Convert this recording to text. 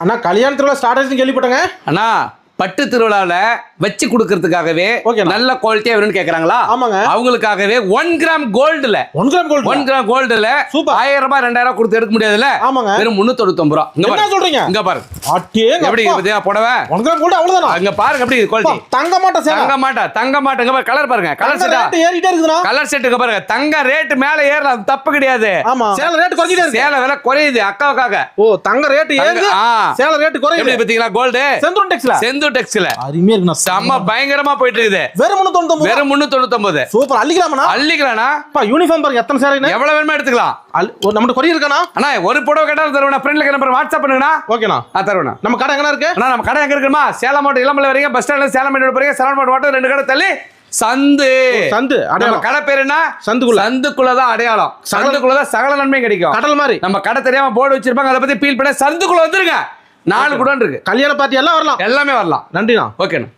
அண்ணா கல்யாணத்துல ஸ்டார்ட் ஆயிடுச்சு கேள்விப்பட்டங்க. அண்ணா பட்டு திருவிழாவில் வச்சு கொடுக்கறதுக்காகவே நல்ல குவாலிட்டியா வேணும்னு கேக்குறாங்களா? ஆமாங்க. அவங்களுக்காகவே 1 கிராம் கோல்டுல 1 கிராம் கோல்டு 1 கிராம் கோல்டுல 1000 ரூபாய் 2000 கொடுத்து எடுக்க முடியாதுல்ல? ஆமாங்க. வெறும் 399 ரூபாய். என்ன சொல்றீங்க? இங்க பாருங்க. அட்டேங்க எப்படி இருக்கு புடவை? 1 கிராம் கோல்டு அவ்வளவுதானா? அங்க பாருங்க எப்படி குவாலிட்டி. தங்க மாட்ட சேல. தங்க மாட்ட இங்க பாருங்க கலர் பாருங்க. கலர் செட் ஏறிட்டே இருக்குதுனா? கலர் செட்டுக்கு பாருங்க. தங்க ரேட் மேல ஏறலாம் தப்பு கிடையாது. ஆமா. சேல ரேட் குறைஞ்சிட்டே இருக்கு. சேல விலை குறையுது அக்காவுக்காக. ஓ தங்க ரேட் ஏறுது. சேல ரேட் குறையுது. எப்படி பாத்தீங்களா கோல்டு? செந்தூர் டெக்ஸ்ல. அருமையா இருக்குண்ணா. செம்ம பயங்கரமா போயிட்டு இருக்குது. வெறும் 399. வெறும் 399. சூப்பர். அள்ளிக்கலாமா? அள்ளிக்கலாம்னா. பா யூனிஃபார்ம் பாருங்க எத்தனை சேலைன்னு. எவ்வளவு வேணுமா எடுத்துக்கலாம். நம்ம கொரியர் இருக்கானா? அண்ணா ஒரு புடவை கேட்டாலும் தருவேனா. ஃப்ரெண்ட்ல நம்பர் வாட்ஸ்அப் பண்ணுங்கண்ணா. ஓகேண்ணா. தருவேனா. நம்ம கடை எங்கனா இருக்கு? அண்ணா நம்ம கடை எங்க இருக்குமா? சேலம் மாவட்டம் இளமலை வரீங்க பஸ் ஸ்டாண்ட்ல சேலம் மாவட்டம் போறீங்க. சேலம் மாவட்டம் 2 கடை தள்ளி சந்து. நம்ம கடை பேர் என்ன? சந்துக்குள்ளதான் அடையாளம். சந்துக்குள்ளதான் சகல நன்மையும் கிடைக்கும். கடல் மாதிரி. நம்ம கடை தெரியாம போர்டு வச்சிருப்பாங்க. அதை பத்தி ஃபீல் பண்ண சந்துக்குள்ள வந்துருங்க. 4 குடம் இருக்கு. கல்யாண பார்ட்டி எல்லாம் வரலாம். எல்லாமே வரலாம். நன்றிண்ணா. ஓகேண்ணா.